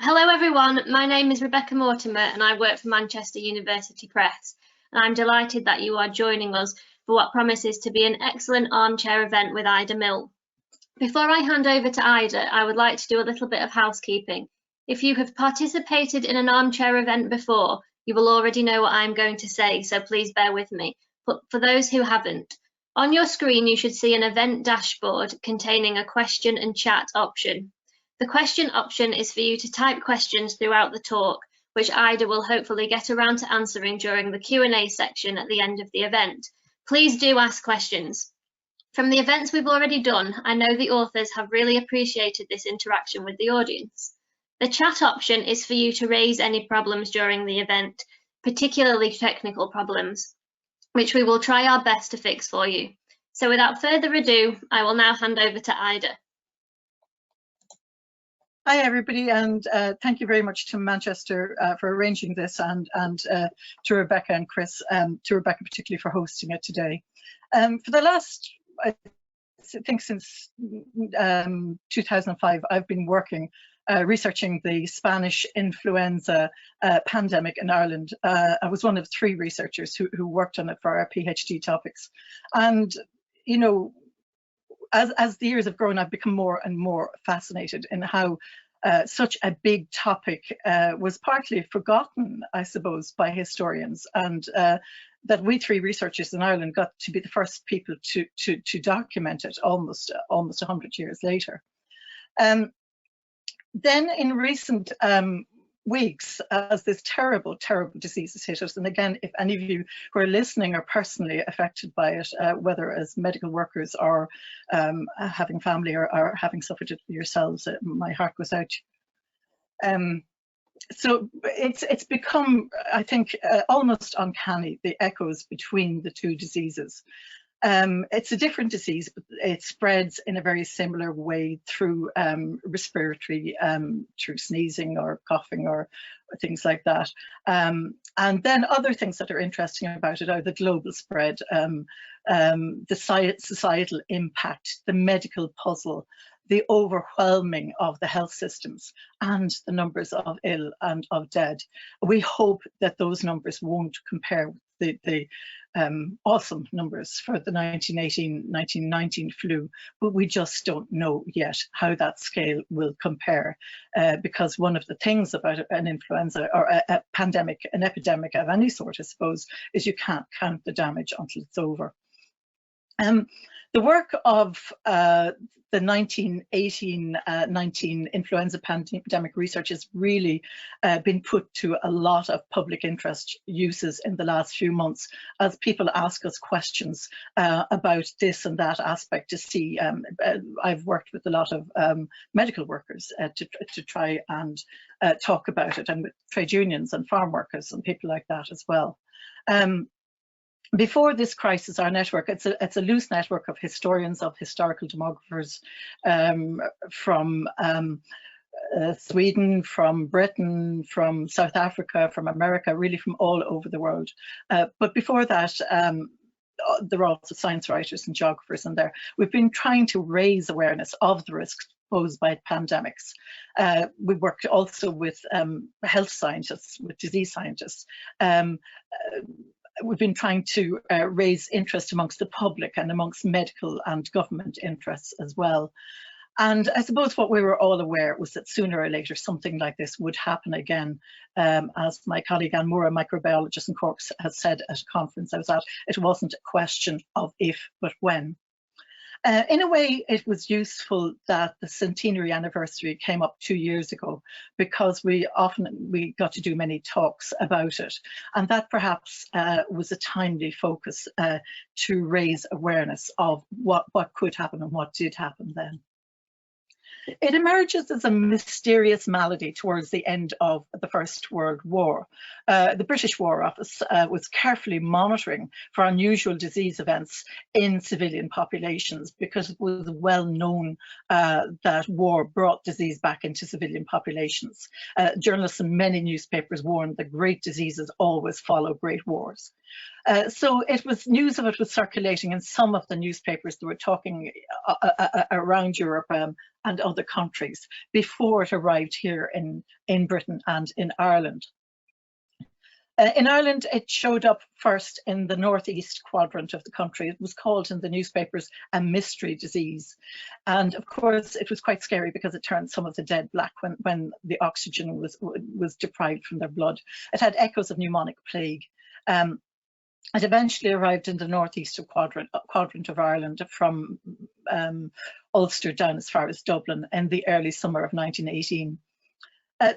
Hello everyone, my name is Rebecca Mortimer and I work for Manchester University Press, and I'm delighted that you are joining us for what promises to be an excellent armchair event with Ida Milne. Before I hand over to Ida, I would like to do a little bit of housekeeping. If you have participated in an armchair event before, you will already know what I'm going to say, so please bear with me. But for those who haven't, on your screen you should see an event dashboard containing a question and chat option. The question option is for you to type questions throughout the talk, which Ida will hopefully get around to answering during the Q&A section at the end of the event. Please do ask questions. From the events we've already done, I know the authors have really appreciated this interaction with the audience. The chat option is for you to raise any problems during the event, particularly technical problems, which we will try our best to fix for you. So without further ado, I will now hand over to Ida. Hi everybody, and thank you very much to Manchester for arranging this, and to Rebecca and Chris, to Rebecca particularly for hosting it today. For the last, I think since 2005, I've been working researching the Spanish influenza pandemic in Ireland. I was one of 3 researchers who worked on it for our PhD topics. And, you know, as the years have grown, I've become more and more fascinated in how such a big topic was partly forgotten, I suppose, by historians, and that we 3 researchers in Ireland got to be the first people to document it almost 100 years later. Then in recent weeks, as this terrible disease has hit us, and again, if any of you who are listening are personally affected by it, whether as medical workers or having family or having suffered it yourselves, my heart goes out. So it's become, I think, almost uncanny, the echoes between the 2 diseases. It's a different disease, but it spreads in a very similar way through respiratory, through sneezing or coughing or things like that. And then other things that are interesting about it are the global spread, the societal impact, the medical puzzle, the overwhelming of the health systems, and the numbers of ill and of dead. We hope that those numbers won't compare with the awesome numbers for the 1918-1919 flu, but we just don't know yet how that scale will compare, because one of the things about an influenza or a pandemic, an epidemic of any sort, I suppose, is you can't count the damage until it's over. The work of the 1918-19 influenza pandemic research has really been put to a lot of public interest uses in the last few months, as people ask us questions about this and that aspect to see. I've worked with a lot of medical workers to try and talk about it, and with trade unions and farm workers and people like that as well. Before this crisis, our network, it's a loose network of historians, of historical demographers from Sweden, from Britain, from South Africa, from America, really from all over the world. But before that, there are also science writers and geographers in there. We've been trying to raise awareness of the risks posed by pandemics. We worked also with health scientists, with disease scientists. We've been trying to raise interest amongst the public and amongst medical and government interests as well. And I suppose what we were all aware was that sooner or later something like this would happen again. As my colleague Anne Moore, a microbiologist in Cork, has said at a conference I was at, it wasn't a question of if, but when. In a way, it was useful that the centenary anniversary came up 2 years ago, because we got to do many talks about it, and that perhaps was a timely focus to raise awareness of what could happen and what did happen then. It emerges as a mysterious malady towards the end of the First World War. The British War Office was carefully monitoring for unusual disease events in civilian populations, because it was well known that war brought disease back into civilian populations. Journalists in many newspapers warned that great diseases always follow great wars. So news of it was circulating in some of the newspapers that were talking around Europe and other countries before it arrived here in Britain and in Ireland. In Ireland, it showed up first in the northeast quadrant of the country. It was called in the newspapers a mystery disease. And of course, it was quite scary because it turned some of the dead black when the oxygen was deprived from their blood. It had echoes of pneumonic plague. It eventually arrived in the northeastern quadrant of Ireland from Ulster down as far as Dublin in the early summer of 1918.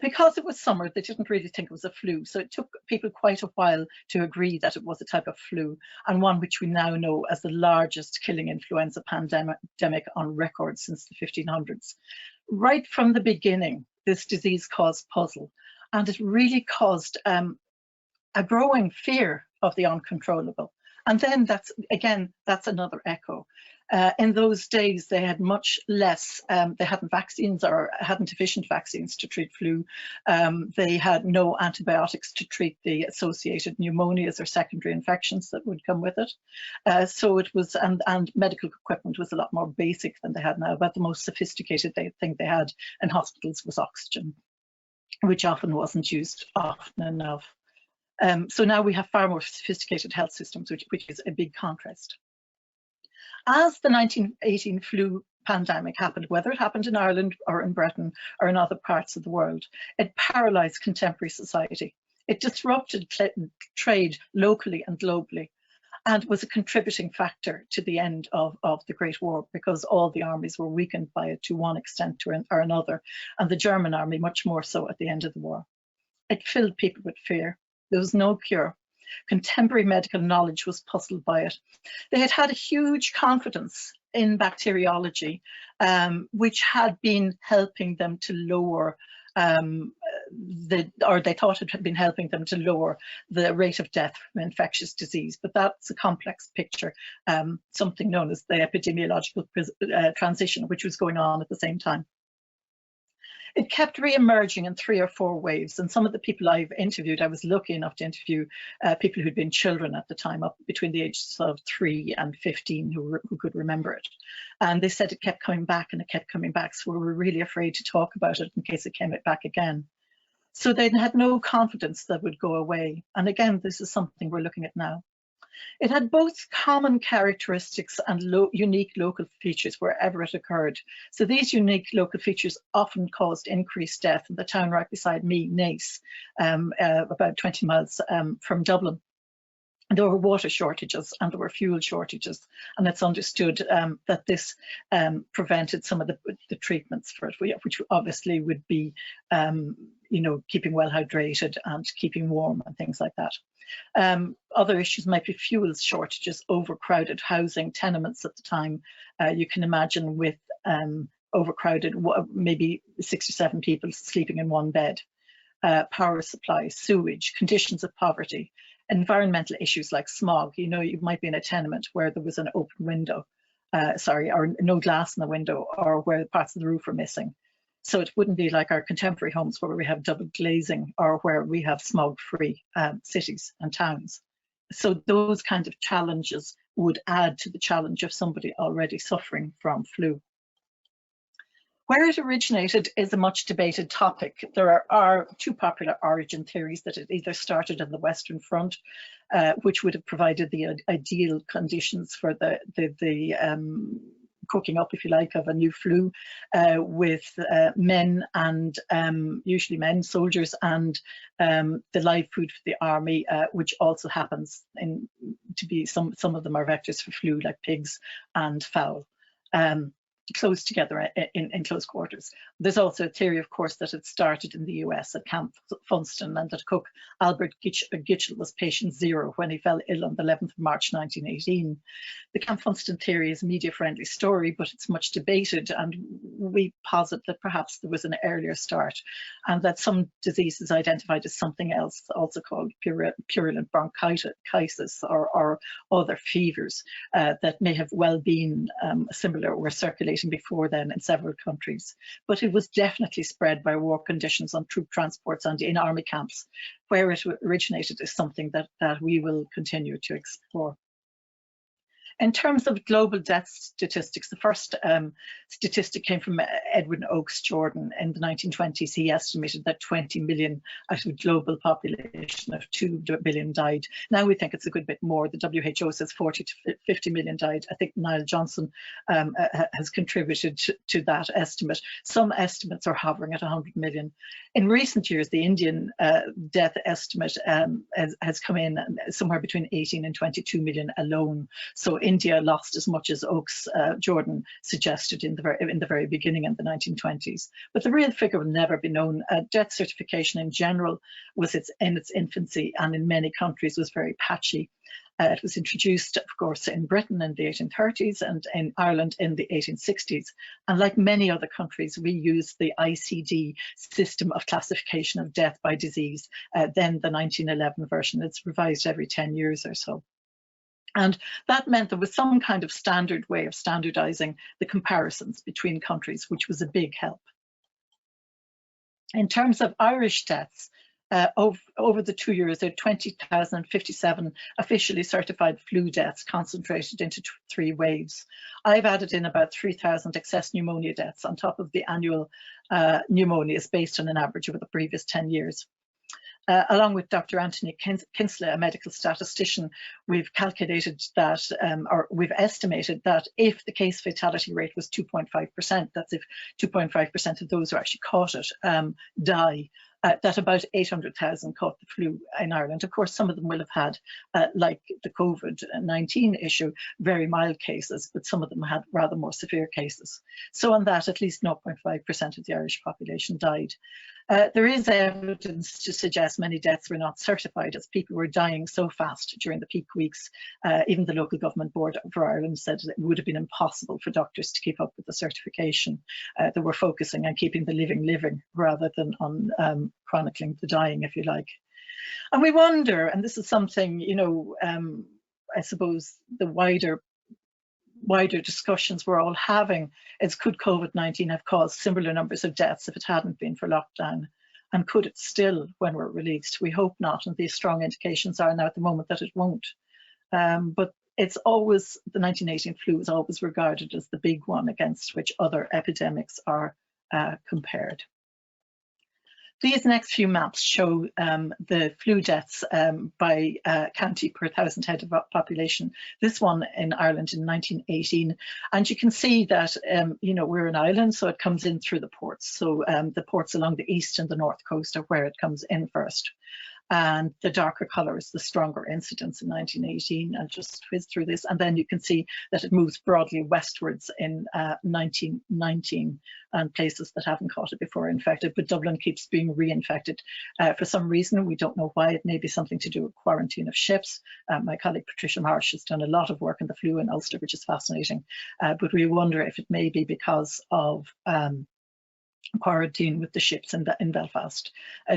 Because it was summer, they didn't really think it was a flu, so it took people quite a while to agree that it was a type of flu, and one which we now know as the largest killing influenza pandemic on record since the 1500s. Right from the beginning, this disease caused puzzle, and it really caused a growing fear of the uncontrollable. And then that's another echo. In those days, they had much less, they hadn't vaccines or hadn't efficient vaccines to treat flu. They had no antibiotics to treat the associated pneumonias or secondary infections that would come with it. So it was, and medical equipment was a lot more basic than they had now, but the most sophisticated thing they had in hospitals was oxygen, which often wasn't used often enough. So now we have far more sophisticated health systems, which is a big contrast. As the 1918 flu pandemic happened, whether it happened in Ireland or in Britain or in other parts of the world, it paralysed contemporary society. It disrupted trade locally and globally, and was a contributing factor to the end of the Great War, because all the armies were weakened by it to one extent or another, and the German army much more so at the end of the war. It filled people with fear. There was no cure. Contemporary medical knowledge was puzzled by it. They had had a huge confidence in bacteriology, which had been helping them to lower or they thought it had been helping them to lower the rate of death from infectious disease. But that's a complex picture, something known as the epidemiological transition, which was going on at the same time. It kept re-emerging in 3 or 4 waves, and some of the people I've interviewed, I was lucky enough to interview people who'd been children at the time, up between the ages of 3 and 15, who could remember it. And they said it kept coming back and it kept coming back, so we were really afraid to talk about it in case it came back again. So they had no confidence that would go away. And again, this is something we're looking at now. It had both common characteristics and unique local features wherever it occurred. So these unique local features often caused increased death. In the town right beside me, Naas, about 20 miles from Dublin, there were water shortages and there were fuel shortages, and it's understood that this prevented some of the treatments for it, which obviously would be keeping well hydrated and keeping warm and things like that. Other issues might be fuel shortages, overcrowded housing, tenements at the time. You can imagine with overcrowded, maybe 6 or 7 people sleeping in one bed. Power supply, sewage, conditions of poverty, environmental issues like smog. You might be in a tenement where there was an open window, or no glass in the window, or where parts of the roof are missing. So it wouldn't be like our contemporary homes where we have double glazing or where we have smog-free cities and towns. So those kinds of challenges would add to the challenge of somebody already suffering from flu. Where it originated is a much debated topic. There are 2 popular origin theories: that it either started in the Western Front, which would have provided the ideal conditions for the cooking up, if you like, of a new flu, with men and usually men, soldiers, and the live food for the army, which also happens to be some of them are vectors for flu, like pigs and fowl. Close together in close quarters. There's also a theory, of course, that it started in the US at Camp Funston, and that cook Albert Gitchell was patient 0 when he fell ill on the 11th of March 1918. The Camp Funston theory is a media-friendly story, but it's much debated, and we posit that perhaps there was an earlier start, and that some diseases identified as something else, also called purulent bronchitis or other fevers, that may have well been similar, were circulating circulating before then in several countries, but it was definitely spread by war conditions on troop transports and in army camps. Where it originated is something that we will continue to explore. In terms of global death statistics, the first statistic came from Edwin Oakes Jordan in the 1920s. He estimated that 20 million out of a global population of 2 billion died. Now we think it's a good bit more. The WHO says 40 to 50 million died. I think Niall Johnson has contributed to that estimate. Some estimates are hovering at 100 million. In recent years, the Indian death estimate has come in somewhere between 18 and 22 million alone. So India lost as much as Oakes Jordan suggested in the very beginning in the 1920s. But the real figure will never be known. Death certification in general was in its infancy, and in many countries was very patchy. It was introduced, of course, in Britain in the 1830s and in Ireland in the 1860s. And like many other countries, we use the ICD system of classification of death by disease, then the 1911 version. It's revised every 10 years or so. And that meant there was some kind of standard way of standardizing the comparisons between countries, which was a big help. In terms of Irish deaths, over the 2 years, there are 20,057 officially certified flu deaths concentrated into 3 waves. I've added in about 3,000 excess pneumonia deaths on top of the annual pneumonias based on an average over the previous 10 years. Along with Dr. Anthony Kinsley, a medical statistician, we've calculated that, or we've estimated that if the case fatality rate was 2.5%, that's if 2.5% of those who actually caught it die, that about 800,000 caught the flu in Ireland. Of course, some of them will have had, like the COVID-19 issue, very mild cases, but some of them had rather more severe cases. So on that, at least 0.5% of the Irish population died. There is evidence to suggest many deaths were not certified, as people were dying so fast during the peak weeks. Even the local government board for Ireland said it would have been impossible for doctors to keep up with the certification. They were focusing on keeping the living rather than on chronicling the dying, if you like. And we wonder, and this is something, you know, I suppose the wider discussions we're all having is, could COVID-19 have caused similar numbers of deaths if it hadn't been for lockdown? And could it still when we're released? We hope not, and these strong indications are now at the moment that it won't. But it's always, the 1918 flu is always regarded as the big one against which other epidemics are compared. These next few maps show the flu deaths by county per 1,000 head of population. This one in Ireland in 1918, and you can see that you know, we're an island, so it comes in through the ports. So the ports along the east and the north coast are where it comes in first. And the darker colour is the stronger incidence in 1918. I'll just whiz through this, and then you can see that it moves broadly westwards in 1919, and places that haven't caught it before are infected, but Dublin keeps being reinfected for some reason. We don't know why. It may be something to do with quarantine of ships. My colleague Patricia Marsh has done a lot of work in the flu in Ulster, which is fascinating, but we wonder if it may be because of quarantine with the ships in Belfast.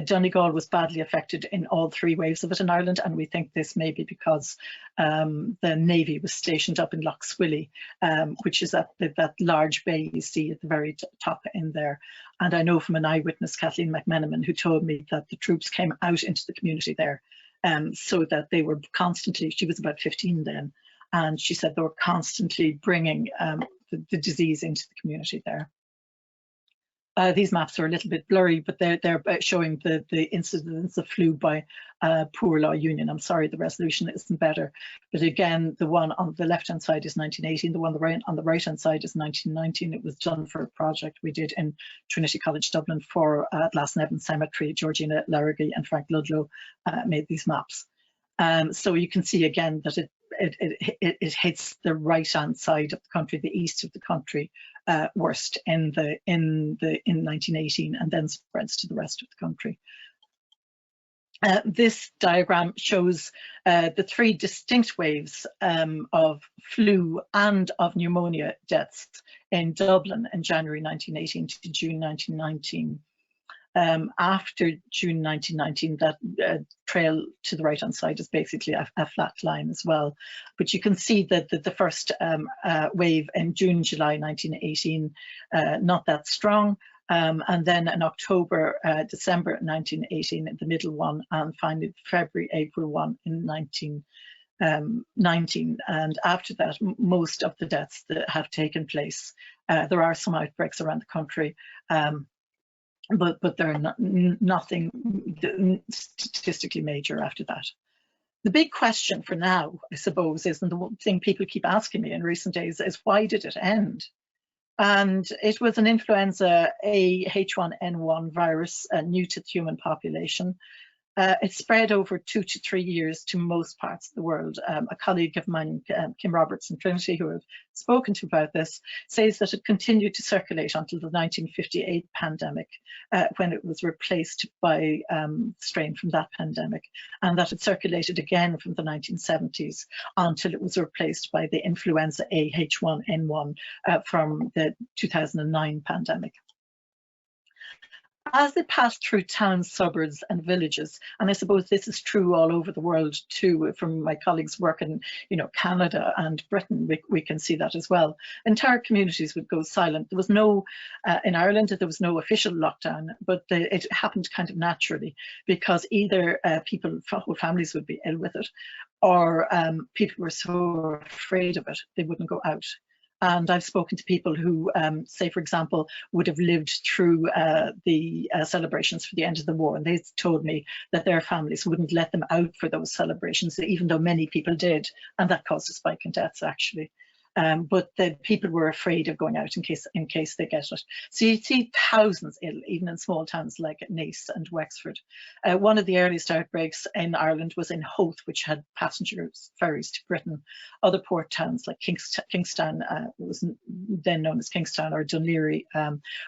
Donegal was badly affected in all 3 waves of it in Ireland, and we think this may be because the Navy was stationed up in Lough Swilly, which is at that large bay you see at the very top in there. And I know from an eyewitness, Kathleen McMenamin, who told me that the troops came out into the community there, so that they were constantly, she was about 15 then, and she said they were constantly bringing the disease into the community there. These maps are a little bit blurry, but they're showing the incidence of flu by Poor Law Union. I'm sorry, the resolution isn't better. But again, the one on the left-hand side is 1918. The one on the right-hand side is 1919. It was done for a project we did in Trinity College Dublin for Glasnevin Cemetery. Georgina Larraghy and Frank Ludlow made these maps. So you can see again that it hits the right-hand side of the country, the east of the country, worst in 1918, and then spreads to the rest of the country. This diagram shows the 3 distinct waves of flu and of pneumonia deaths in Dublin in January 1918 to June 1919. After June 1919, that trail to the right-hand side is basically a flat line as well. But you can see that the first wave in June, July 1918, not that strong. And then in October, December 1918, the middle one, and finally February, April 1 in 1919. And after that, most of the deaths that have taken place. There are some outbreaks around the country, but they're nothing statistically major after that. The big question for now, I suppose, is, and the one thing people keep asking me in recent days, is why did it end? And it was an influenza A H1N1 virus, new to the human population. It spread over 2 to 3 years to most parts of the world. A colleague of mine, Kim Roberts in Trinity, who I've spoken to about this, says that it continued to circulate until the 1958 pandemic, when it was replaced by strain from that pandemic, and that it circulated again from the 1970s until it was replaced by the influenza A H1N1 from the 2009 pandemic. As they passed through towns, suburbs and villages, and I suppose this is true all over the world too, from my colleagues' work in Canada and Britain, we can see that as well. Entire communities would go silent. There was no, in Ireland, there was no official lockdown, but it happened kind of naturally, because either whole families would be ill with it, or people were so afraid of it, they wouldn't go out. And I've spoken to people who, say, for example, would have lived through the celebrations for the end of the war, and they told me that their families wouldn't let them out for those celebrations, even though many people did, and that caused a spike in deaths, actually. But the people were afraid of going out in case they get it. So you see thousands ill, even in small towns like Naas and Wexford. One of the earliest outbreaks in Ireland was in Howth, which had passenger ferries to Britain. Other port towns like Kingstown, was then known as Kingstown, or Dunleary,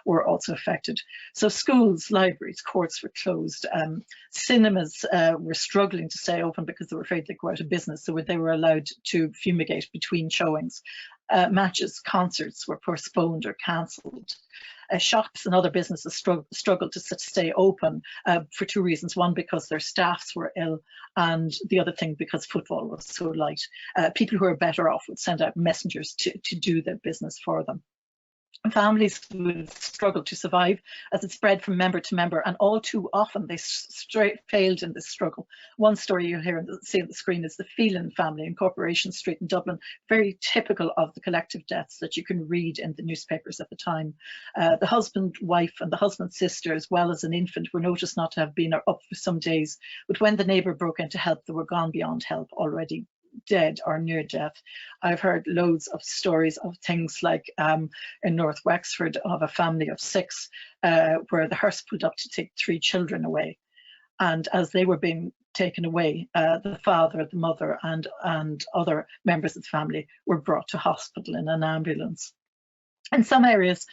were also affected. So schools, libraries, courts were closed. Cinemas were struggling to stay open because they were afraid they'd go out of business, so they were allowed to fumigate between showings. Matches, concerts were postponed or cancelled. Shops and other businesses struggled to stay open for two reasons. One, because their staffs were ill, and the other thing, because footfall was so light. People who were better off would send out messengers to do their business for them. Families would struggle to survive as it spread from member to member, and all too often they failed in this struggle. One story you hear and see on the screen is the Phelan family in Corporation Street in Dublin, very typical of the collective deaths that you can read in the newspapers at the time. The husband, wife and the husband's sister, as well as an infant, were noticed not to have been up for some days, but when the neighbour broke in to help, they were gone beyond help, already dead or near death. I've heard loads of stories of things like in North Wexford, of a family of 6 where the hearse pulled up to take 3 children away, and as they were being taken away, the father, the mother and other members of the family were brought to hospital in an ambulance. In some areas,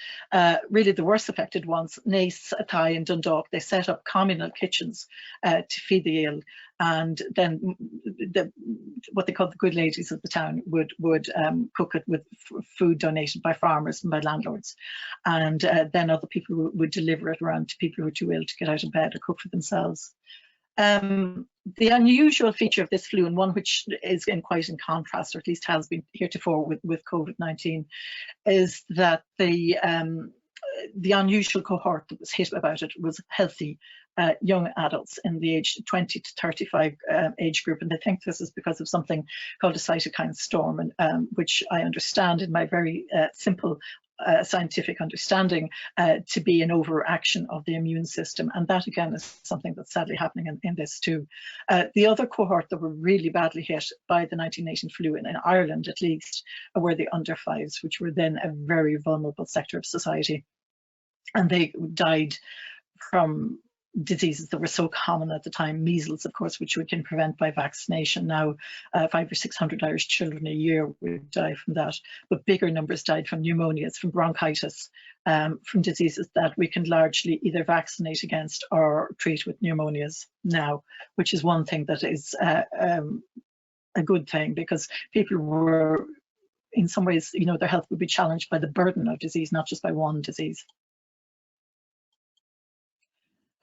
really the worst affected ones, Naas, Athy and Dundalk, they set up communal kitchens to feed the ill, and then what they called the good ladies of the town would cook it with food donated by farmers and by landlords, and then other people would deliver it around to people who were too ill to get out of bed or cook for themselves. The unusual feature of this flu, and one which is quite in contrast, or at least has been heretofore with COVID-19, is that the unusual cohort that was hit about it was healthy young adults in the age 20 to 35 age group, and they think this is because of something called a cytokine storm, and which I understand in my very simple scientific understanding to be an overaction of the immune system, and that again is something that's sadly happening in this too. The other cohort that were really badly hit by the 1918 flu, in Ireland at least, were the under 5s, which were then a very vulnerable sector of society, and they died from diseases that were so common at the time. Measles, of course, which we can prevent by vaccination. Now 500 or 600 Irish children a year would die from that, but bigger numbers died from pneumonias, from bronchitis, from diseases that we can largely either vaccinate against or treat with pneumonias now, which is one thing that is a good thing, because people were, in some ways, their health would be challenged by the burden of disease, not just by one disease.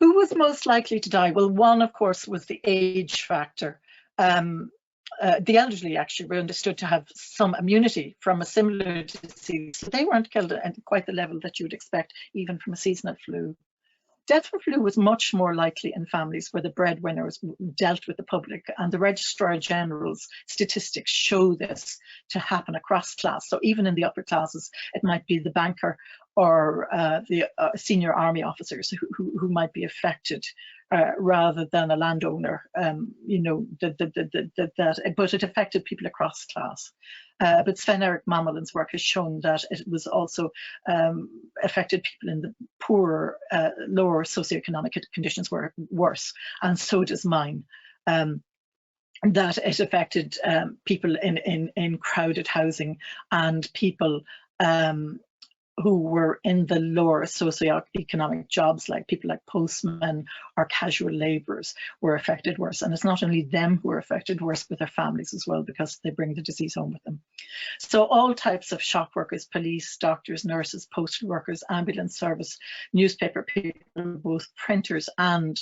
Who was most likely to die? Well, one, of course, was the age factor. The elderly actually were understood to have some immunity from a similar disease. So they weren't killed at quite the level that you would expect, even from a seasonal flu. Death from flu was much more likely in families where the breadwinners dealt with the public, and the Registrar General's statistics show this to happen across class. So even in the upper classes, it might be the banker or the senior army officers who might be affected rather than a landowner, you know, but it affected people across class. But Sven-Erik Mamelin's work has shown that it was also affected people in the poorer, lower socioeconomic conditions were worse, and so does mine. That it affected people in crowded housing and people who were in the lower socioeconomic jobs, like people like postmen or casual labourers, were affected worse. And it's not only them who are affected worse, but their families as well, because they bring the disease home with them. So all types of shop workers, police, doctors, nurses, postal workers, ambulance service, newspaper people, both printers and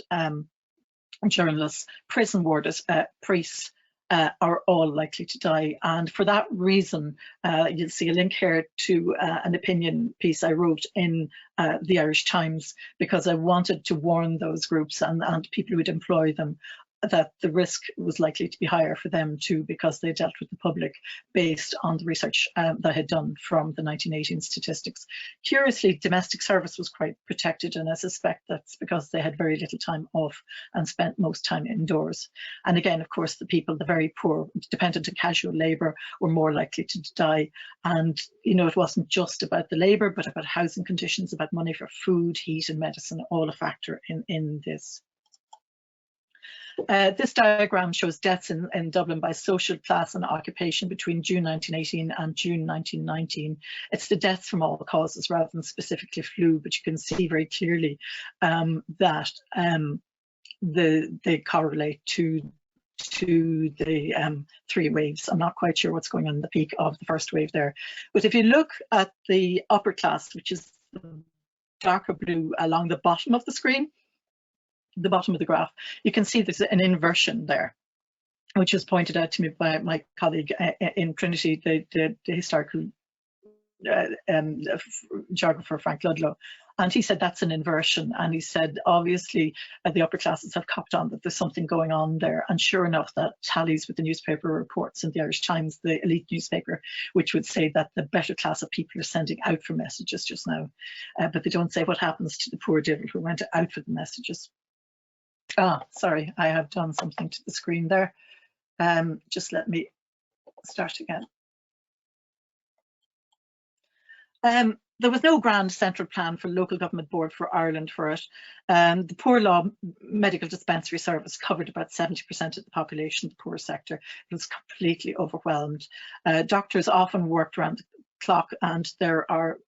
journalists, prison warders, priests, are all likely to die. And for that reason, you'll see a link here to an opinion piece I wrote in the Irish Times, because I wanted to warn those groups and people who would employ them that the risk was likely to be higher for them too, because they dealt with the public based on the research that I had done from the 1918 statistics. Curiously, domestic service was quite protected, and I suspect that's because they had very little time off and spent most time indoors. And again, of course, the people, the very poor, dependent on casual labour, were more likely to die. And, you know, it wasn't just about the labour, but about housing conditions, about money for food, heat and medicine, all a factor in this. This diagram shows deaths in Dublin by social class and occupation between June 1918 and June 1919. It's the deaths from all causes rather than specifically flu, but you can see very clearly that they correlate to the three waves. I'm not quite sure what's going on in the peak of the first wave there. But if you look at the upper class, which is the darker blue along the bottom of the screen, the bottom of the graph, you can see there's an inversion there, which was pointed out to me by my colleague in Trinity, the historical geographer Frank Ludlow. And he said that's an inversion. And he said, obviously, the upper classes have copped on that there's something going on there. And sure enough, that tallies with the newspaper reports in the Irish Times, the elite newspaper, which would say that the better class of people are sending out for messages just now. But they don't say what happens to the poor devil who went out for the messages. Sorry, I have done something to the screen there. Just let me start again. There was no grand central plan for local government board for Ireland for it. The Poor Law Medical Dispensary Service covered about 70% of the population, the poor sector. It was completely overwhelmed. Doctors often worked around the clock, and there are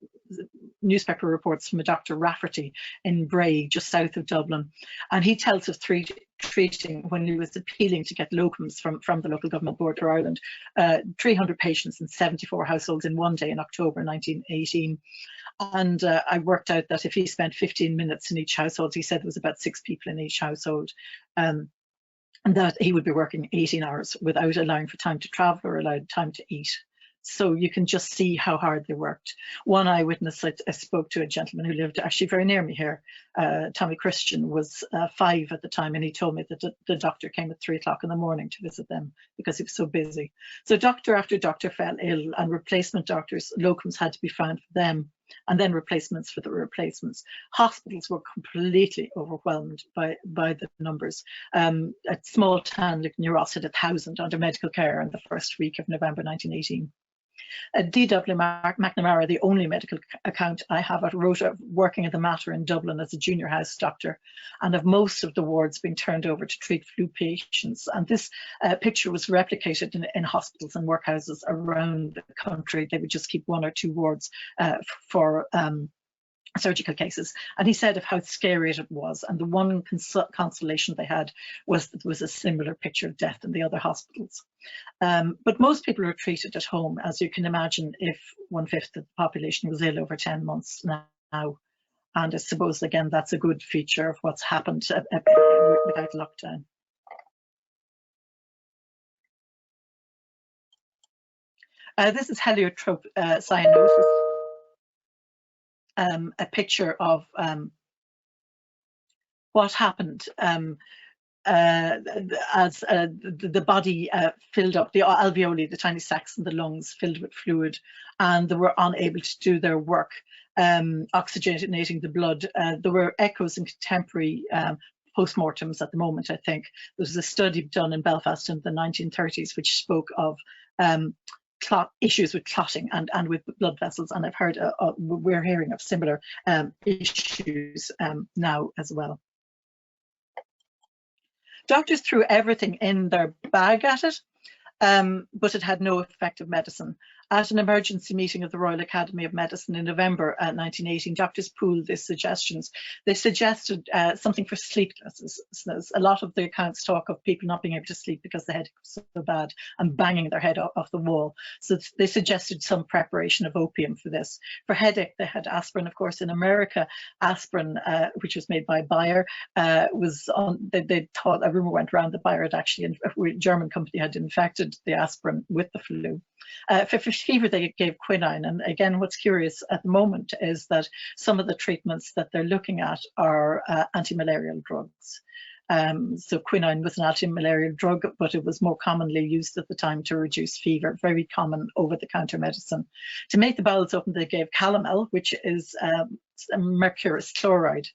newspaper reports from a Dr. Rafferty in Bray, just south of Dublin, and he tells of treating when he was appealing to get locums from the local government board for Ireland, 300 patients in 74 households in one day in October 1918. And I worked out that if he spent 15 minutes in each household, he said there was about 6 people in each household, and that he would be working 18 hours without allowing for time to travel or allowed time to eat. So you can just see how hard they worked. One eyewitness, I spoke to a gentleman who lived actually very near me here. Tommy Christian was 5 at the time, and he told me that the doctor came at 3 o'clock in the morning to visit them because he was so busy. So doctor after doctor fell ill, and replacement doctors, locums, had to be found for them, and then replacements for the replacements. Hospitals were completely overwhelmed by the numbers. A small town like New Ross had 1,000 under medical care in the first week of November 1918. D.W. McNamara, the only medical account I have at Rota, working at the Mater in Dublin as a junior house doctor, and of most of the wards being turned over to treat flu patients. And this picture was replicated in hospitals and workhouses around the country. They would just keep 1 or 2 wards for surgical cases. And he said of how scary it was, and the one consolation they had was that there was a similar picture of death in the other hospitals. But most people are treated at home, as you can imagine, if 1/5 of the population was ill over 10 months now. And I suppose, again, that's a good feature of what's happened without lockdown. This is heliotrope cyanosis, a picture of what happened as the body filled up, the alveoli, the tiny sacs in the lungs filled with fluid, and they were unable to do their work, oxygenating the blood. There were echoes in contemporary postmortems at the moment, I think. There was a study done in Belfast in the 1930s which spoke of issues with clotting and with blood vessels, and I've heard we're hearing of similar issues now as well. Doctors threw everything in their bag at it, but it had no effective medicine. At an emergency meeting of the Royal Academy of Medicine in November 1918, doctors pooled their suggestions. They suggested something for sleeplessness. A lot of the accounts talk of people not being able to sleep because the headache was so bad and banging their head off the wall. So they suggested some preparation of opium for this. For headache, they had aspirin. Of course, in America, aspirin, which was made by Bayer, was on. They thought, a rumor went around that Bayer had actually, a German company, had infected the aspirin with the flu. For fever, they gave quinine. And again, what's curious at the moment is that some of the treatments that they're looking at are anti-malarial drugs. So quinine was an anti-malarial drug, but it was more commonly used at the time to reduce fever, very common over-the-counter medicine. To make the bowels open, they gave calomel, which is mercurous chloride.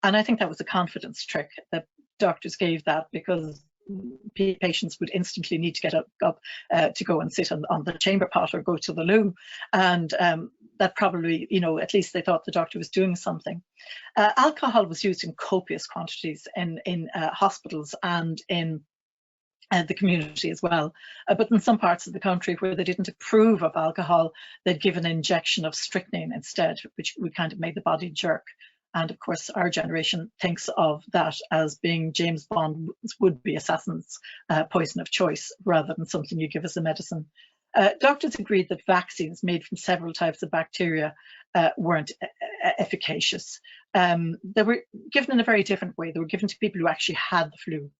And I think that was a confidence trick that doctors gave that, because patients would instantly need to get up to go and sit on the chamber pot or go to the loo, and that probably, at least they thought the doctor was doing something. Alcohol was used in copious quantities in hospitals and in the community as well, but in some parts of the country where they didn't approve of alcohol, they'd give an injection of strychnine instead, which would kind of make the body jerk. And of course, our generation thinks of that as being James Bond's would-be assassin's poison of choice, rather than something you give as a medicine. Doctors agreed that vaccines made from several types of bacteria weren't efficacious. They were given in a very different way. They were given to people who actually had the flu.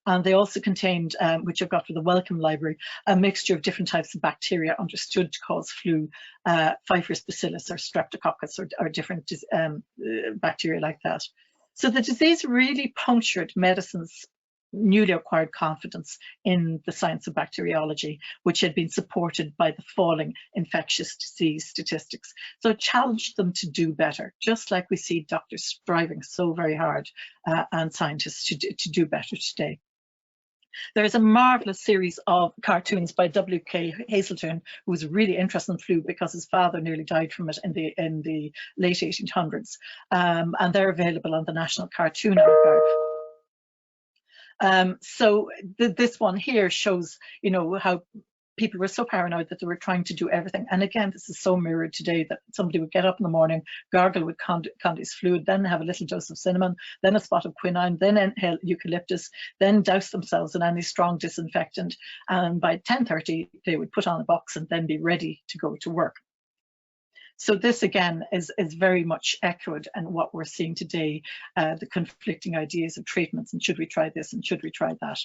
And they also contained, which I've got for the Wellcome Library, a mixture of different types of bacteria understood to cause flu, Pfeiffer's bacillus or streptococcus or different bacteria like that. So the disease really punctured medicine's newly acquired confidence in the science of bacteriology, which had been supported by the falling infectious disease statistics. So it challenged them to do better, just like we see doctors striving so very hard and scientists to do better today. There is a marvelous series of cartoons by W.K. Hazeltine, who was really interested in flu because his father nearly died from it in the late 1800s, and they're available on the National Cartoon Archive. So this one here shows, how people were so paranoid that they were trying to do everything. And again, this is so mirrored today, that somebody would get up in the morning, gargle with Condy's fluid, then have a little dose of cinnamon, then a spot of quinine, then inhale eucalyptus, then douse themselves in any strong disinfectant. And by 10:30, they would put on a box and then be ready to go to work. So this again is very much echoed in what we're seeing today, the conflicting ideas of treatments, and should we try this and should we try that.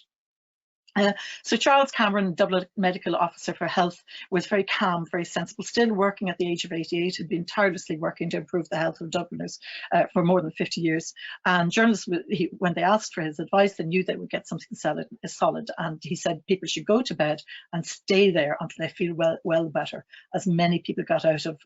So Charles Cameron, Dublin Medical Officer for Health, was very calm, very sensible, still working at the age of 88, had been tirelessly working to improve the health of Dubliners for more than 50 years. And journalists, when they asked for his advice, they knew they would get something solid. And he said people should go to bed and stay there until they feel well better, as many people got out of,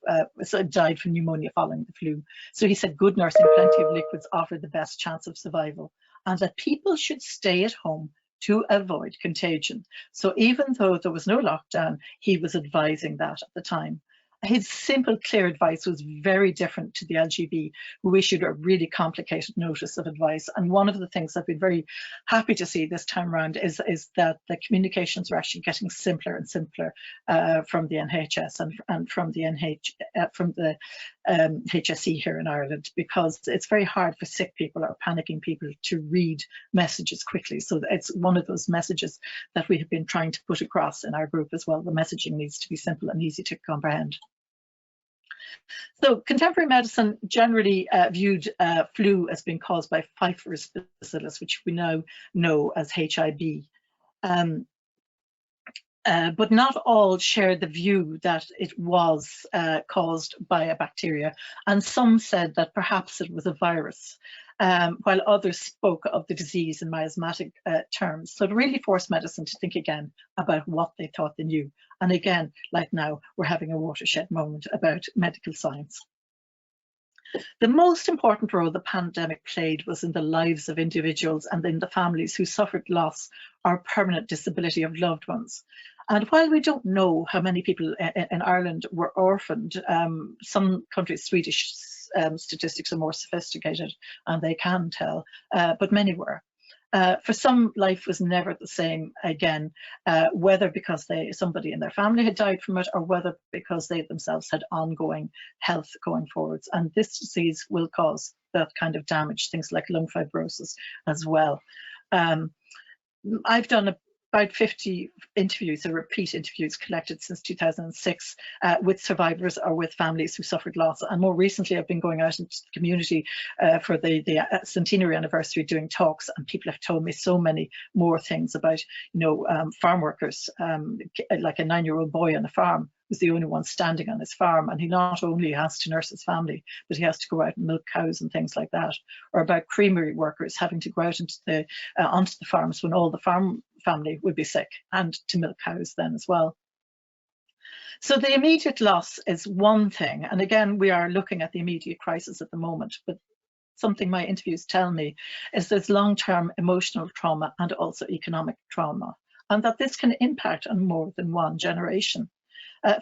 died from pneumonia following the flu. So he said good nursing, plenty of liquids offer the best chance of survival, and that people should stay at home to avoid contagion. So even though there was no lockdown, he was advising that at the time. His simple, clear advice was very different to the LGB, who issued a really complicated notice of advice. And one of the things I've been very happy to see this time around is that the communications are actually getting simpler and simpler from the NHS and from the HSE here in Ireland, because it's very hard for sick people or panicking people to read messages quickly. So it's one of those messages that we have been trying to put across in our group as well. The messaging needs to be simple and easy to comprehend. So contemporary medicine generally viewed flu as being caused by Pfeiffer's bacillus, which we now know as HIV. But not all shared the view that it was caused by a bacteria, and some said that perhaps it was a virus, while others spoke of the disease in miasmatic terms. So it really forced medicine to think again about what they thought they knew. And again, like now, we're having a watershed moment about medical science. The most important role the pandemic played was in the lives of individuals and in the families who suffered loss or permanent disability of loved ones. And while we don't know how many people in Ireland were orphaned, some countries' Swedish statistics are more sophisticated and they can tell, but many were. For some, life was never the same again, whether because somebody in their family had died from it or whether because they themselves had ongoing health going forwards. And this disease will cause that kind of damage, things like lung fibrosis as well. I've done about 50 interviews or repeat interviews collected since 2006 with survivors or with families who suffered loss. And more recently, I've been going out into the community for the centenary anniversary doing talks, and people have told me so many more things about, farm workers, like a 9-year-old boy on a farm was the only one standing on his farm, and he not only has to nurse his family, but he has to go out and milk cows and things like that. Or about creamery workers having to go out onto the farms when all the farm family would be sick, and to milk cows then as well. So the immediate loss is one thing, and again we are looking at the immediate crisis at the moment, but something my interviews tell me is there's long-term emotional trauma and also economic trauma, and that this can impact on more than one generation.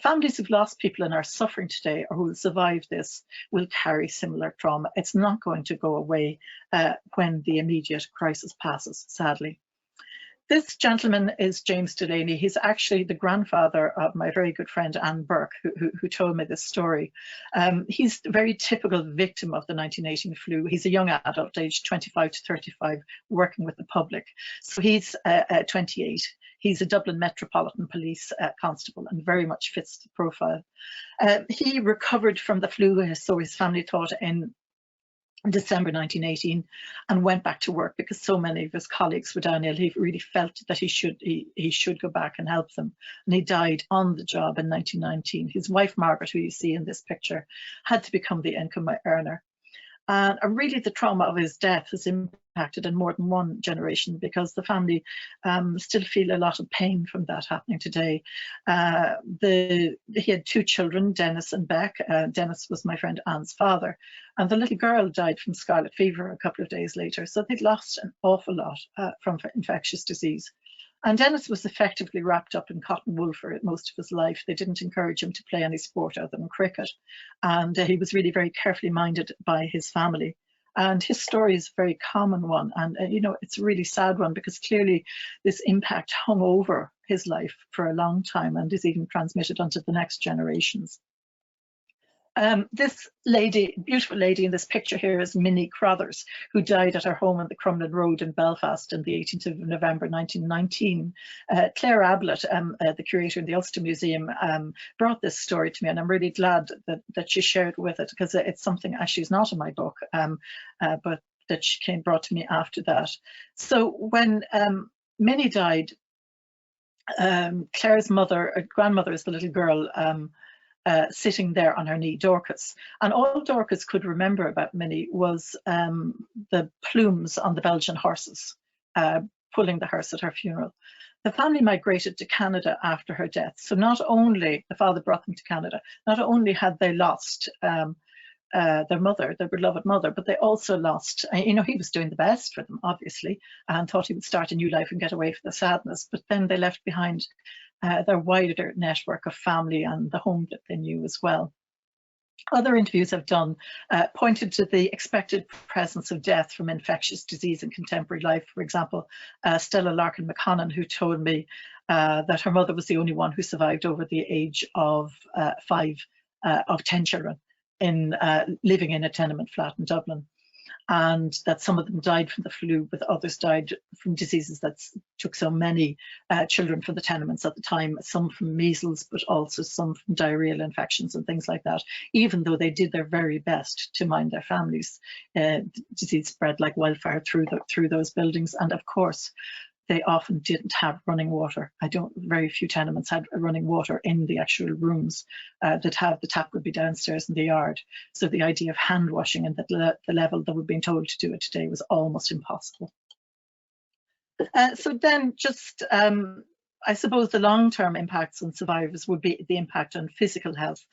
Families who've lost people and are suffering today or who will survive this will carry similar trauma. It's not going to go away when the immediate crisis passes, sadly. This gentleman is James Delaney. He's actually the grandfather of my very good friend Anne Burke, who told me this story. He's a very typical victim of the 1918 flu. He's a young adult, aged 25 to 35, working with the public. So he's 28. He's a Dublin Metropolitan Police constable and very much fits the profile. He recovered from the flu, so his family thought, in December 1918, and went back to work because so many of his colleagues were down ill. He really felt that he should go back and help them, and he died on the job in 1919. His wife Margaret, who you see in this picture, had to become the income earner. And really the trauma of his death has impacted in more than one generation, because the family still feel a lot of pain from that happening today. He had 2 children, Dennis and Beck. Dennis was my friend Anne's father, and the little girl died from scarlet fever a couple of days later. So they'd lost an awful lot from infectious disease. And Dennis was effectively wrapped up in cotton wool for most of his life. They didn't encourage him to play any sport other than cricket. And he was really very carefully minded by his family. And his story is a very common one. And, it's a really sad one, because clearly this impact hung over his life for a long time and is even transmitted onto the next generations. This lady, beautiful lady in this picture here, is Minnie Crothers, who died at her home on the Crumlin Road in Belfast on the 18th of November 1919. Claire Ablett, the curator in the Ulster Museum, brought this story to me, and I'm really glad that she shared with it, because it's something actually is not in my book, but that she brought to me after that. So when Minnie died, Claire's grandmother is the little girl, sitting there on her knee, Dorcas. And all Dorcas could remember about Minnie was the plumes on the Belgian horses, pulling the hearse at her funeral. The family migrated to Canada after her death. So not only, the father brought them to Canada, not only had they lost their mother, their beloved mother, but they also lost, he was doing the best for them, obviously, and thought he would start a new life and get away from the sadness. But then they left behind their wider network of family and the home that they knew as well. Other interviews I've done pointed to the expected presence of death from infectious disease in contemporary life. For example, Stella Larkin McConnon, who told me that her mother was the only one who survived over the age of 5 of 10 children living in a tenement flat in Dublin. and that some of them died from the flu, but others died from diseases that took so many children from the tenements at the time, some from measles, but also some from diarrheal infections and things like that, even though they did their very best to mind their families. Disease spread like wildfire through those buildings, and of course, they often didn't have running water. Very few tenements had running water in the actual rooms. The tap would be downstairs in the yard. So the idea of hand washing and the level that we're being told to do it today was almost impossible. So then just, I suppose the long-term impacts on survivors would be the impact on physical health.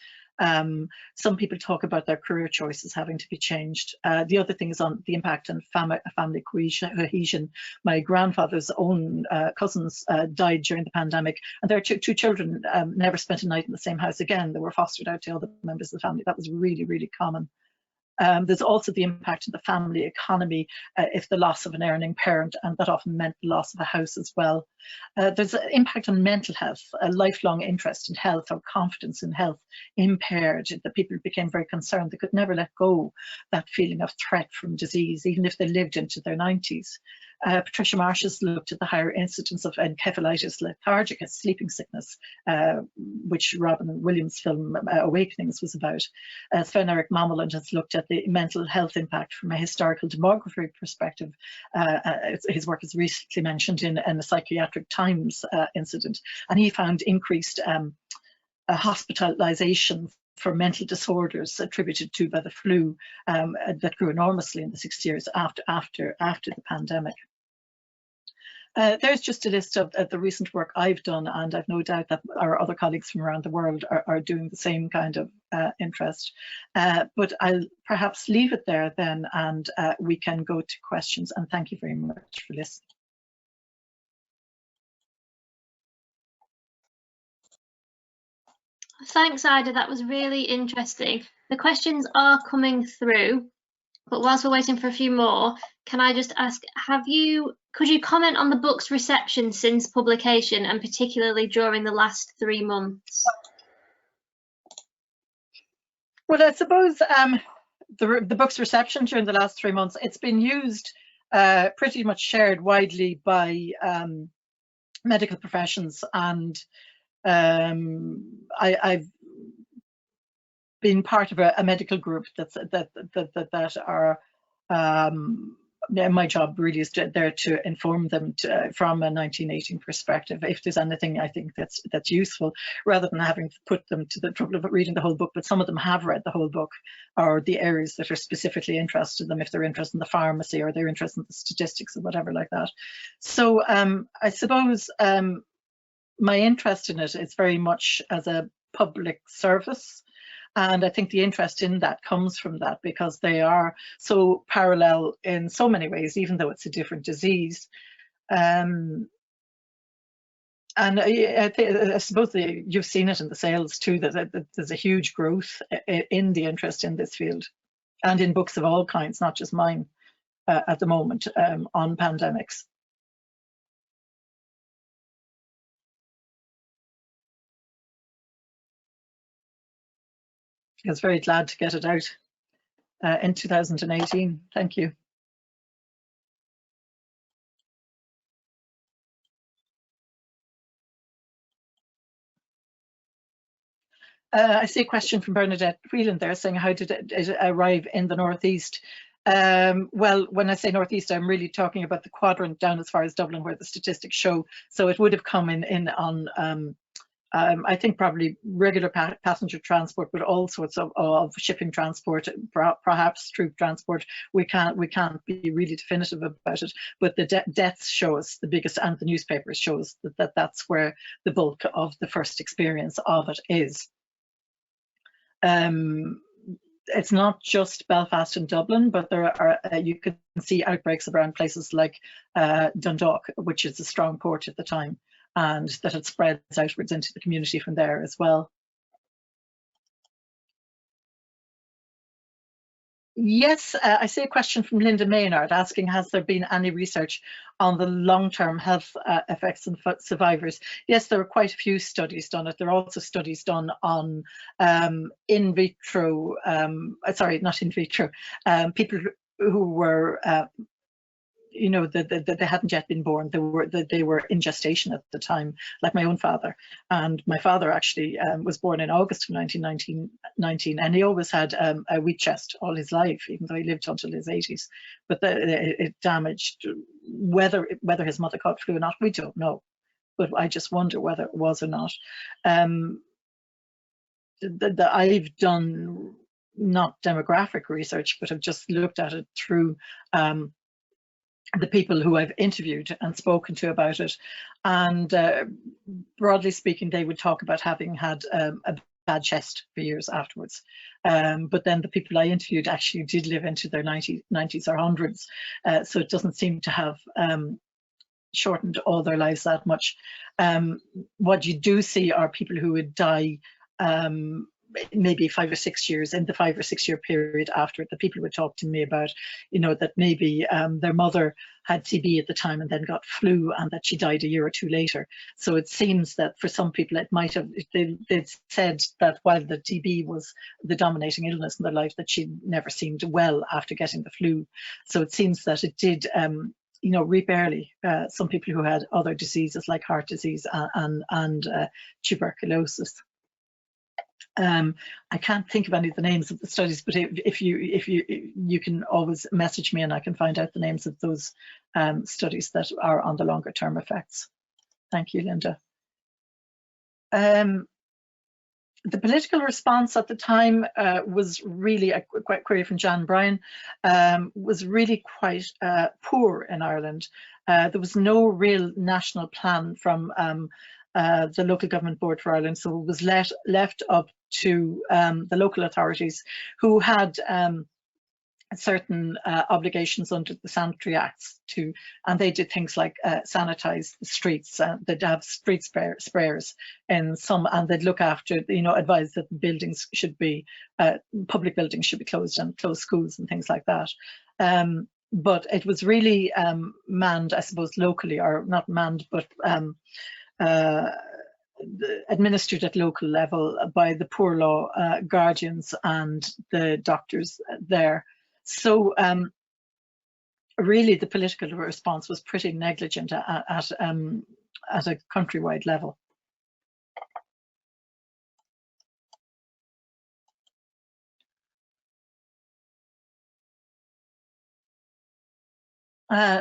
Some people talk about their career choices having to be changed. The other thing is on the impact on family cohesion. My grandfather's own cousins died during the pandemic, and their two children never spent a night in the same house again. They were fostered out to other members of the family. That was really, really common. There's also the impact on the family economy if the loss of an earning parent, and that often meant the loss of a house as well. There's an impact on mental health, a lifelong interest in health or confidence in health impaired. The people became very concerned. They could never let go that feeling of threat from disease, even if they lived into their 90s. Patricia Marsh has looked at the higher incidence of encephalitis, lethargic, sleeping sickness, which Robin Williams' film Awakenings was about. Sven Erik Mameland has looked at the mental health impact from a historical demography perspective. His work is recently mentioned in a Psychiatric Times incident, and he found increased hospitalization for mental disorders attributed to by the flu that grew enormously in the 6 years after the pandemic. There's just a list of the recent work I've done, and I've no doubt that our other colleagues from around the world are doing the same kind of interest. But I'll perhaps leave it there then, and we can go to questions. And thank you very much for listening. Thanks, Ida. That was really interesting. The questions are coming through, but whilst we're waiting for a few more, can I just ask, could you comment on the book's reception since publication, and particularly during the last 3 months? Well, I suppose the book's reception during the last 3 months, it's been used, pretty much shared widely by medical professions, and I've been part of a medical group that are my job really is there to inform them from a 1918 perspective, if there's anything I think that's useful, rather than having to put them to the trouble of reading the whole book. But some of them have read the whole book, or the areas that are specifically interested in them, if they're interested in the pharmacy or they're interested in the statistics or whatever like that. So I suppose my interest in it is very much as a public service. And I think the interest in that comes from that, because they are so parallel in so many ways, even though it's a different disease. And I suppose you've seen it in the sales too, that there's a huge growth in the interest in this field, and in books of all kinds, not just mine, at the moment, on pandemics. I was very glad to get it out in 2018. Thank you. I see a question from Bernadette Whelan there saying, how did it arrive in the Northeast? Well, when I say Northeast, I'm really talking about the quadrant down as far as Dublin, where the statistics show. So it would have come in on I think probably regular passenger transport, but all sorts of shipping transport, perhaps troop transport. We can't be really definitive about it, but the deaths show us the biggest, and the newspapers show us that's where the bulk of the first experience of it is. It's not just Belfast and Dublin, but there are you can see outbreaks around places like Dundalk, which is a strong port at the time, and that it spreads outwards into the community from there as well. Yes, I see a question from Linda Maynard asking, has there been any research on the long-term health effects on survivors? Yes, there are quite a few studies done. There are also studies done on in vitro, sorry, not in vitro, people were you know, that they hadn't yet been born. They were in gestation at the time, like my own father. And my father actually was born in August of 1919, and he always had a weak chest all his life, even though he lived until his 80s. But it damaged. Whether his mother caught flu or not, we don't know. But I just wonder whether it was or not. I've done not demographic research, but I've just looked at it through the people who I've interviewed and spoken to about it. And broadly speaking, they would talk about having had a bad chest for years afterwards. But then the people I interviewed actually did live into their 90s or 100s. So it doesn't seem to have shortened all their lives that much. What you do see are people who would die maybe 5 or 6 years, in the 5 or 6 year period after it. The people would talk to me about, you know, that maybe their mother had TB at the time and then got flu, and that she died a year or two later. So it seems that for some people it might have, they'd said that while the TB was the dominating illness in their life, that she never seemed well after getting the flu. So it seems that it did you know, reap early. Some people who had other diseases like heart disease and tuberculosis. I can't think of any of the names of the studies, but if you can always message me and I can find out the names of those studies that are on the longer term effects. Thank you, Linda. The political response at the time was really, a query from Jan Bryan, was really quite poor in Ireland. There was no real national plan from the Local Government Board for Ireland, so it was left up to the local authorities, who had certain obligations under the Sanitary Acts and they did things like sanitize the streets. They'd have street sprayers in some, and they'd look after, you know, advise that buildings should be, public buildings should be closed, and close schools and things like that. But it was really manned, I suppose, locally, or not manned, but administered at local level by the poor law guardians and the doctors there. So really the political response was pretty negligent at a countrywide level.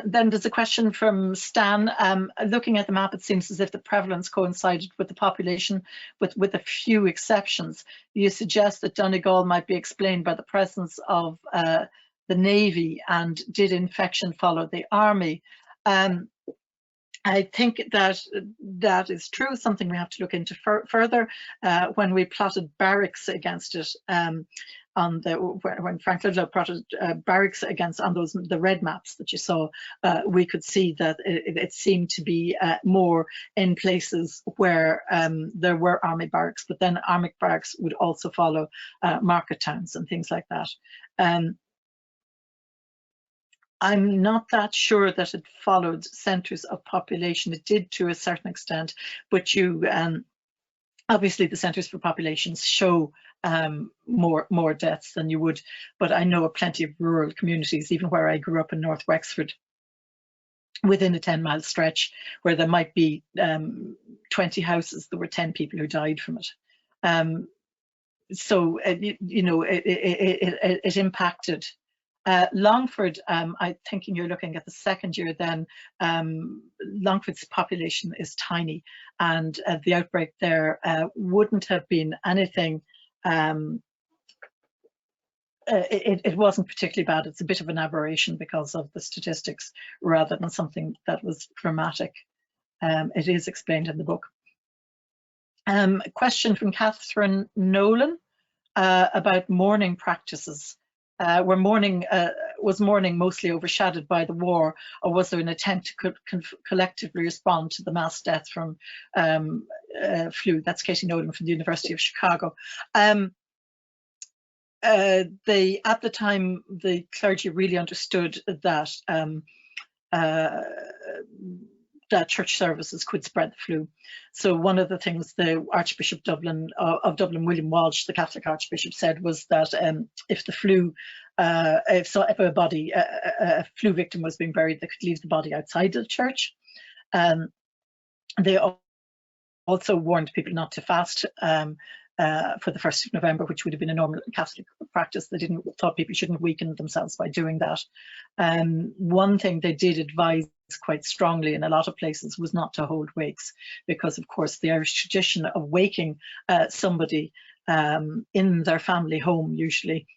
Then there's a question from Stan. Looking at the map, it seems as if the prevalence coincided with the population, with a few exceptions. You suggest that Donegal might be explained by the presence of the Navy, and did infection follow the Army? I think that is true, something we have to look into further. When we plotted barracks against it, when Frank Ludlow plotted barracks against on the red maps that you saw, we could see that it seemed to be more in places where there were army barracks, but then army barracks would also follow market towns and things like that. I'm not that sure that it followed centres of population. It did to a certain extent, but you obviously the centres for populations show more deaths than you would. But I know of plenty of rural communities, even where I grew up in North Wexford, within a 10-mile stretch, where there might be 20 houses, there were 10 people who died from it. So you know, it impacted. Longford, I'm thinking you're looking at the second year then. Longford's population is tiny, and the outbreak there wouldn't have been anything, it wasn't particularly bad. It's a bit of an aberration because of the statistics rather than something that was dramatic. It is explained in the book. A question from Catherine Nolan about mourning practices. Was mourning mostly overshadowed by the war, or was there an attempt to collectively respond to the mass deaths from flu? That's Katie Nolan from the University of Chicago. At the time, the clergy really understood that that church services could spread the flu. So one of the things the Archbishop of Dublin, William Walsh, the Catholic Archbishop, said was that if the flu, if a flu victim was being buried, they could leave the body outside the church. They also warned people not to fast for the 1st of November, which would have been a normal Catholic practice. They thought people shouldn't weaken themselves by doing that. One thing they did advise quite strongly in a lot of places was not to hold wakes, because of course the Irish tradition of waking somebody in their family home, usually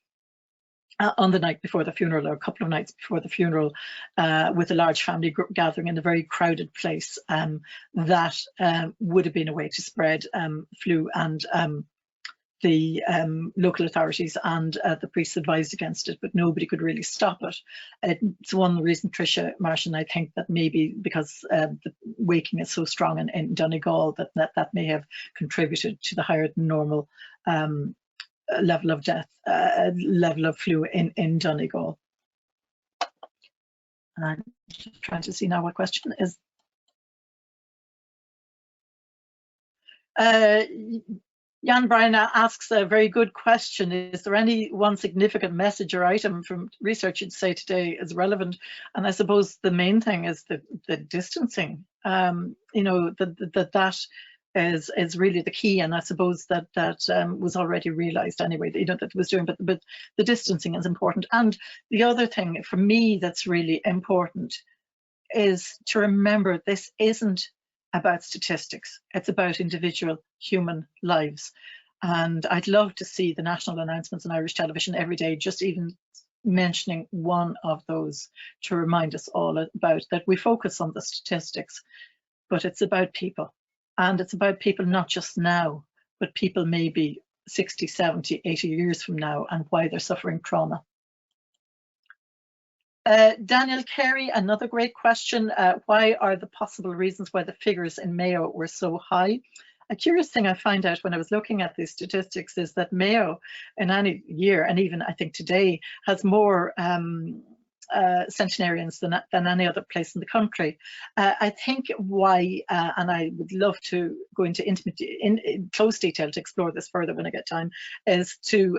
on the night before the funeral or a couple of nights before the funeral, with a large family group gathering in a very crowded place, that would have been a way to spread flu, and the local authorities and the priests advised against it, but nobody could really stop it. It's one reason, Tricia Martian, I think that maybe because the waking is so strong in Donegal, that may have contributed to the higher than normal level of death, level of flu in Donegal. I'm just trying to see now what question is. Jan Bryan asks a very good question. Is there any one significant message or item from research you'd say today is relevant? And I suppose the main thing is the distancing. You know, that is really the key, and I suppose that was already realised anyway, you know, that it was doing, but the distancing is important. And the other thing for me that's really important is to remember this isn't about statistics, it's about individual human lives. And I'd love to see the national announcements on Irish television every day, just even mentioning one of those to remind us all about that. We focus on the statistics, but it's about people. And it's about people not just now, but people maybe 60, 70, 80 years from now, and why they're suffering trauma. Daniel Carey, another great question. Why are the possible reasons why the figures in Mayo were so high? A curious thing I find out when I was looking at these statistics is that Mayo in any year, and even I think today, has more centenarians than any other place in the country. I think why, and I would love to go into in close detail to explore this further when I get time, is to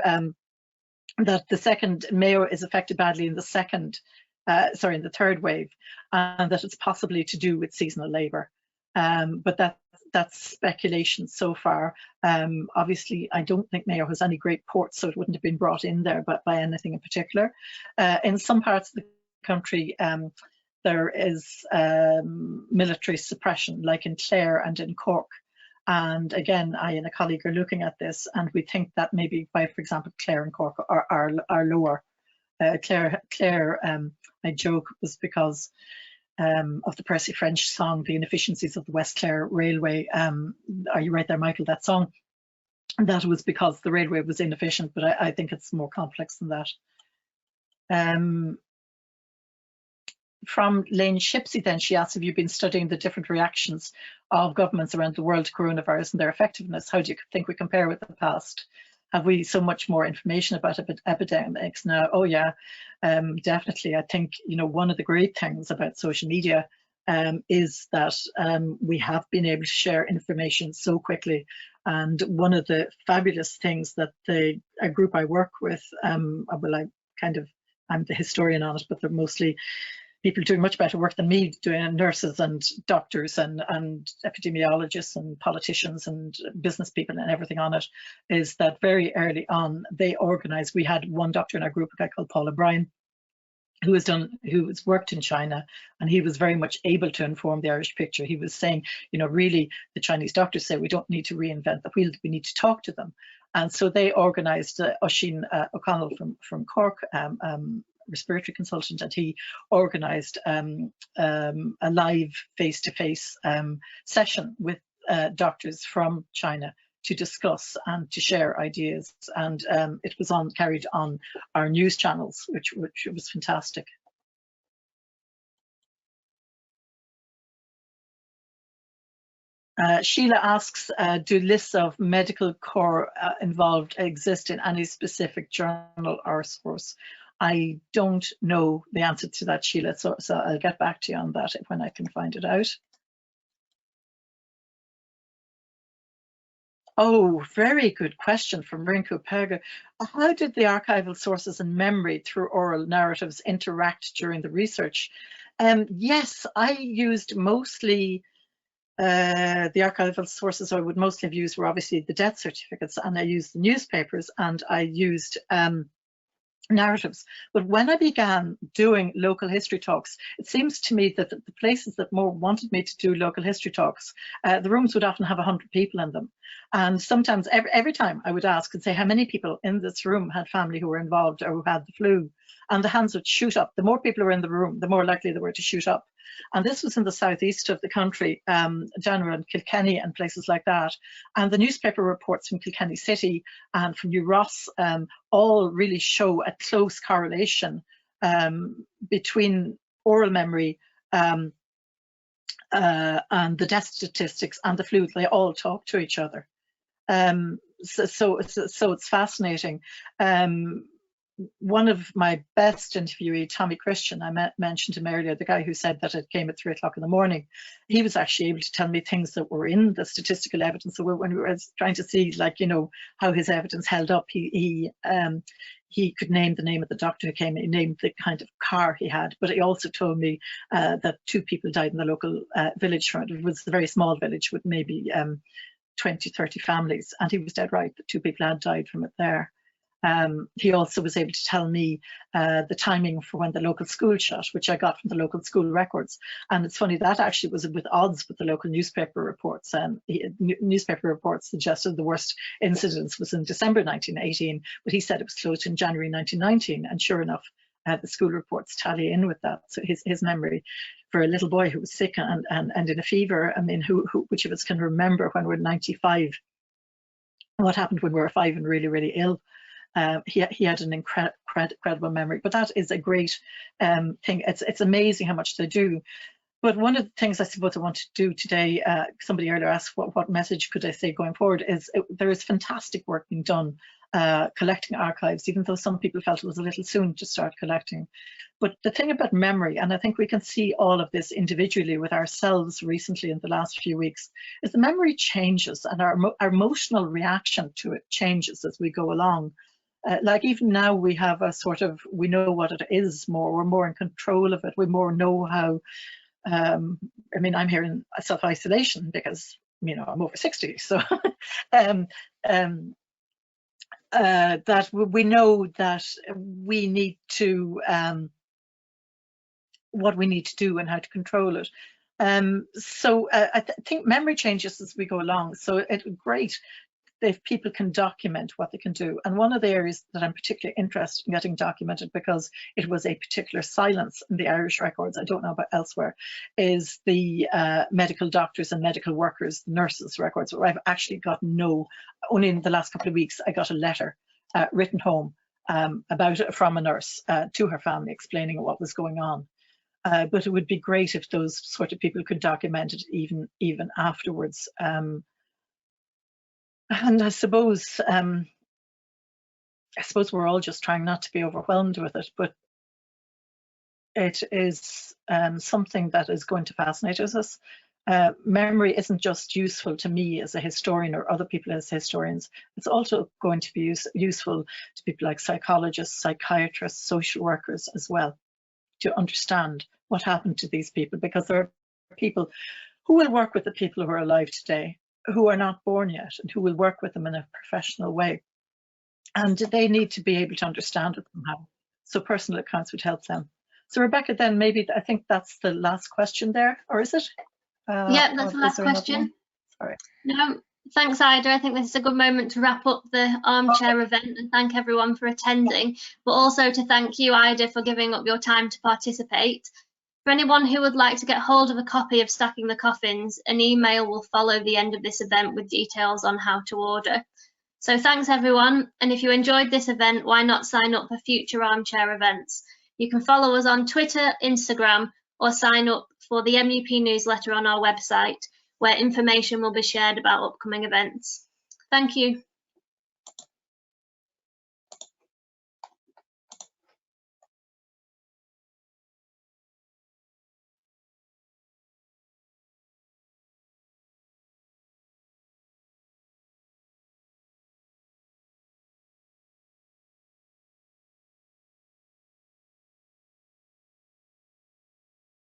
that the second Mayo is affected badly in the in the third wave, and that it's possibly to do with seasonal labour. But that's speculation so far. Obviously, I don't think Mayo has any great ports, so it wouldn't have been brought in there by anything in particular. In some parts of the country, there is military suppression, like in Clare and in Cork. And again, I and a colleague are looking at this, and we think that maybe by, for example, Clare and Cork are lower. Clare, I joke, was because of the Percy French song, The Inefficiencies of the West Clare Railway. Are you right there, Michael, that song? That was because the railway was inefficient, but I think it's more complex than that. From Lane Shipsey then, she asks, have you been studying the different reactions of governments around the world to coronavirus and their effectiveness? How do you think we compare with the past? Have we so much more information about epidemics now? Oh yeah, definitely. I think, you know, one of the great things about social media is that we have been able to share information so quickly. And one of the fabulous things that a group I work with, I'm the historian on it, but they're mostly people doing much better work than me, doing nurses and doctors and epidemiologists and politicians and business people and everything on it, is that very early on they organised, we had one doctor in our group, a guy called Paul O'Brien, who has worked in China, and he was very much able to inform the Irish picture. He was saying, you know, really the Chinese doctors say we don't need to reinvent the wheel, we need to talk to them. And so they organised Oisin O'Connell from Cork, respiratory consultant, and he organised a live face-to-face session with doctors from China to discuss and to share ideas, and it was carried on our news channels, which was fantastic. Sheila asks, do lists of medical corps involved exist in any specific journal or source? I don't know the answer to that, Sheila, so I'll get back to you on that when I can find it out. Oh, very good question from Rinku Pega. How did the archival sources and memory through oral narratives interact during the research? Yes, I used mostly the archival sources I would mostly have used were obviously the death certificates, and I used the newspapers, and I used narratives. But when I began doing local history talks, it seems to me that the places that more wanted me to do local history talks, the rooms would often have 100 people in them. And sometimes every time I would ask and say, how many people in this room had family who were involved or who had the flu? And the hands would shoot up. The more people were in the room, the more likely they were to shoot up. And this was in the southeast of the country, down around Kilkenny and places like that. And the newspaper reports from Kilkenny City and from New Ross all really show a close correlation between oral memory and the death statistics and the flu. They all talk to each other. So it's fascinating. One of my best interviewee, Tommy Christian, I mentioned him earlier, the guy who said that it came at 3 o'clock in the morning, he was actually able to tell me things that were in the statistical evidence. So when we were trying to see, like, you know, how his evidence held up, he could name the name of the doctor who came, he named the kind of car he had, but he also told me that 2 people died in the local village from it. It was a very small village with maybe 20, 30 families, and he was dead right that 2 people had died from it there. He also was able to tell me the timing for when the local school shut, which I got from the local school records. And it's funny, that actually was with odds with the local newspaper reports. Newspaper reports suggested the worst incidence was in December 1918, but he said it was closed in January 1919. And sure enough, the school reports tally in with that. So his memory for a little boy who was sick and in a fever, I mean, which of us can remember when we're 95, what happened when we were 5 and really, really ill? He had an incredible memory, but that is a great thing. It's amazing how much they do. But one of the things I suppose I want to do today, somebody earlier asked what message could I say going forward, is there is fantastic work being done collecting archives, even though some people felt it was a little soon to start collecting. But the thing about memory, and I think we can see all of this individually with ourselves recently in the last few weeks, is the memory changes and our emotional reaction to it changes as we go along. Like even now we have a sort of, we know what it is more, we're more in control of it, we more know how, I mean, I'm here in self-isolation because, you know, I'm over 60, so that we know that we need to, what we need to do and how to control it. So I think memory changes as we go along, so it's great if people can document what they can do. And one of the areas that I'm particularly interested in getting documented, because it was a particular silence in the Irish records, I don't know about elsewhere, is the medical doctors and medical workers, nurses records, where I've actually got only in the last couple of weeks, I got a letter written home from a nurse to her family explaining what was going on. But it would be great if those sort of people could document it even afterwards. And I suppose we're all just trying not to be overwhelmed with it, but it is something that is going to fascinate us. Memory isn't just useful to me as a historian or other people as historians, it's also going to be useful to people like psychologists, psychiatrists, social workers as well, to understand what happened to these people, because there are people who will work with the people who are alive today, who are not born yet, and who will work with them in a professional way. And they need to be able to understand it somehow. So personal accounts would help them. So Rebecca, then maybe I think that's the last question there, or is it? Yeah, that's the last question. Sorry. No, thanks, Ida. I think this is a good moment to wrap up the armchair event and thank everyone for attending, but also to thank you, Ida, for giving up your time to participate. For anyone who would like to get hold of a copy of Stacking the Coffins, an email will follow the end of this event with details on how to order. So thanks everyone, and if you enjoyed this event, why not sign up for future armchair events? You can follow us on Twitter, Instagram, or sign up for the MUP newsletter on our website, where information will be shared about upcoming events. Thank you.